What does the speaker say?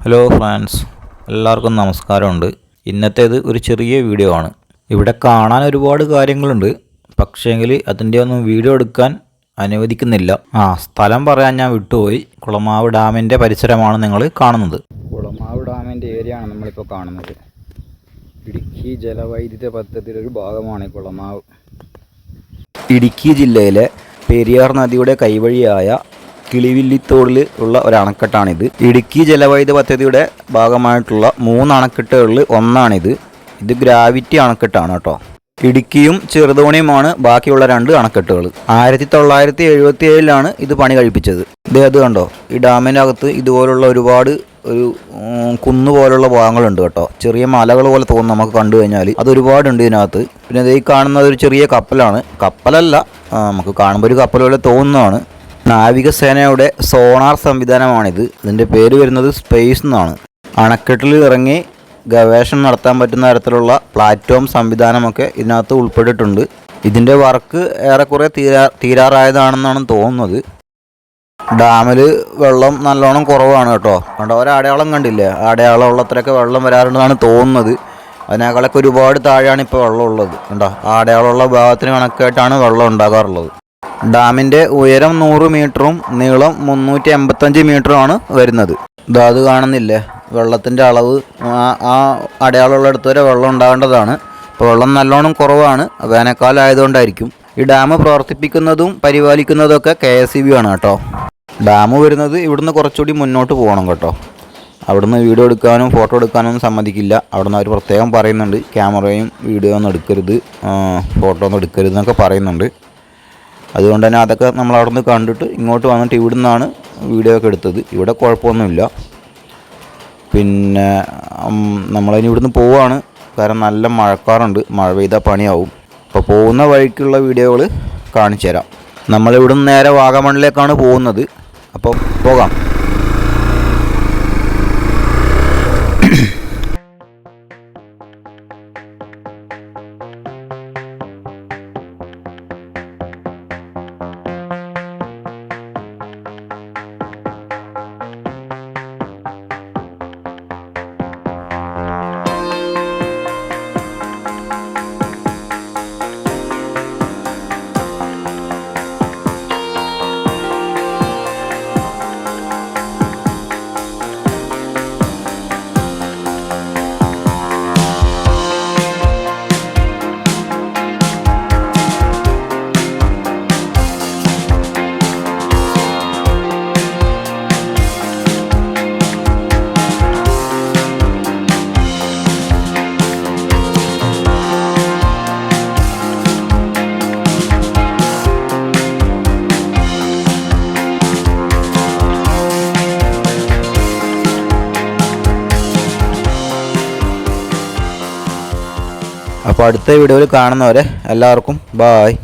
Hello friends, എല്ലാവർക്കും നമസ്കാരമുണ്ട്. ഇന്നത്തേത് ഒരു ചെറിയ വീഡിയോ ആണ്. ഇവിടെ കാണാൻ ഒരുപാട് കാര്യങ്ങളുണ്ട്, പക്ഷേങ്കിൽ അതിൻ്റെ ഒന്നും വീഡിയോ എടുക്കാൻ അനുവദിക്കുന്നില്ല. സ്ഥലം പറയാൻ ഞാൻ വിട്ടുപോയി. കുളമാവ് ഡാമിൻ്റെ പരിസരമാണ് നിങ്ങൾ കാണുന്നത്. കുളമാവ് ഡാമിൻ്റെ ഏരിയ ആണ് നമ്മളിപ്പോൾ കാണുന്നത്. ഇടുക്കി ജലവൈദ്യുത പദ്ധതിയുടെ ഒരു ഭാഗമാണ് കുളമാവ്. ഇടുക്കി ജില്ലയിലെ പെരിയാർ നദിയുടെ കൈവഴിയായ കിളിവില്ലിത്തോടിൽ ഉള്ള ഒരു അണക്കെട്ടാണിത്. ഇടുക്കി ജലവൈദ്യുത പദ്ധതിയുടെ ഭാഗമായിട്ടുള്ള 3 അണക്കെട്ടുകളിൽ ഒന്നാണിത്. ഇത് ഗ്രാവിറ്റി അണക്കെട്ടാണ് കേട്ടോ. ഇടുക്കിയും ചെറുതോണിയുമാണ് ബാക്കിയുള്ള 2 അണക്കെട്ടുകൾ. 1977 ഇത് പണി കഴിപ്പിച്ചത്. ഇത് കണ്ടോ, ഈ ഡാമിൻ്റെ അകത്ത് ഇതുപോലുള്ള ഒരുപാട് ഒരു കുന്നുപോലുള്ള ഭാഗങ്ങളുണ്ട് കേട്ടോ. ചെറിയ മലകൾ പോലെ തോന്നും നമുക്ക് കണ്ടു കഴിഞ്ഞാൽ. അതൊരുപാടുണ്ട് ഇതിനകത്ത്. പിന്നെ ഈ കാണുന്നത് ഒരു ചെറിയ കപ്പലാണ്. കപ്പലല്ല, നമുക്ക് കാണുമ്പോൾ ഒരു കപ്പൽ പോലെ തോന്നുന്നതാണ്. നാവികസേനയുടെ സോണാർ സംവിധാനമാണിത്. ഇതിൻ്റെ പേര് വരുന്നത് സ്പേസ് എന്നാണ്. അണക്കെട്ടിൽ ഇറങ്ങി ഗവേഷണം നടത്താൻ പറ്റുന്ന തരത്തിലുള്ള പ്ലാറ്റ്ഫോം സംവിധാനമൊക്കെ ഇതിനകത്ത് ഉൾപ്പെട്ടിട്ടുണ്ട്. ഇതിൻ്റെ വർക്ക് ഏറെക്കുറെ തീരാറായതാണെന്നാണ് തോന്നുന്നത്. ഡാമിൽ വെള്ളം നല്ലോണം കുറവാണ് കേട്ടോ. കണ്ടോ, ഒരടയാളം കണ്ടില്ലേ? അടയാളം ഉള്ളത്രയൊക്കെ വെള്ളം വരാറുണ്ടെന്നാണ് തോന്നുന്നത്. അതിനേക്കാളൊക്കെ ഒരുപാട് താഴെയാണ് ഇപ്പോൾ വെള്ളം ഉള്ളത്. കണ്ടോ, ആ അടയാളമുള്ള ഭാഗത്തിന് കണക്കായിട്ടാണ് വെള്ളം ഉണ്ടാകാറുള്ളത്. ഡാമിൻ്റെ ഉയരം 100 മീറ്ററും നീളം 385 മീറ്ററുമാണ് വരുന്നത്. അത് കാണുന്നില്ലേ, വെള്ളത്തിൻ്റെ അളവ് ആ അടയാളമുള്ളിടത്ത് വരെ വെള്ളം ഉണ്ടാകേണ്ടതാണ്. ഇപ്പോൾ വെള്ളം നല്ലോണം കുറവാണ്, വേനൽക്കാലം ആയതുകൊണ്ടായിരിക്കും. ഈ ഡാം പ്രവർത്തിപ്പിക്കുന്നതും പരിപാലിക്കുന്നതൊക്കെ KSEB ആണ് കേട്ടോ. ഡാം വരുന്നത് ഇവിടുന്ന് കുറച്ചുകൂടി മുന്നോട്ട് പോകണം കേട്ടോ. അവിടുന്ന് വീഡിയോ എടുക്കാനും ഫോട്ടോ എടുക്കാനൊന്നും സമ്മതിക്കില്ല. അവിടുന്ന് അവർ പ്രത്യേകം പറയുന്നുണ്ട്, ക്യാമറയും വീഡിയോ ഒന്നും എടുക്കരുത്, ഫോട്ടോ ഒന്നും എടുക്കരുത് എന്നൊക്കെ പറയുന്നുണ്ട്. അതുകൊണ്ട് തന്നെ അതൊക്കെ നമ്മൾ അവിടെ നിന്ന് കണ്ടിട്ട് ഇങ്ങോട്ട് വന്നിട്ട് ഇവിടെ നിന്നാണ് വീഡിയോ ഒക്കെ എടുത്തത്. ഇവിടെ കുഴപ്പമൊന്നുമില്ല. പിന്നെ നമ്മളിനി ഇവിടുന്ന് പോവുകയാണ്, കാരണം നല്ല മഴക്കാറുണ്ട്. മഴ പെയ്താൽ പണിയാവും. അപ്പോൾ പോകുന്ന വഴിക്കുള്ള വീഡിയോകൾ കാണിച്ചു തരാം. നമ്മളിവിടുന്ന് നേരെ വാഗമണിലേക്കാണ് പോകുന്നത്. അപ്പോൾ പോകാം. അപ്പോൾ അടുത്ത വീഡിയോയിൽ കാണുന്നവരെ എല്ലാവർക്കും ബായ്.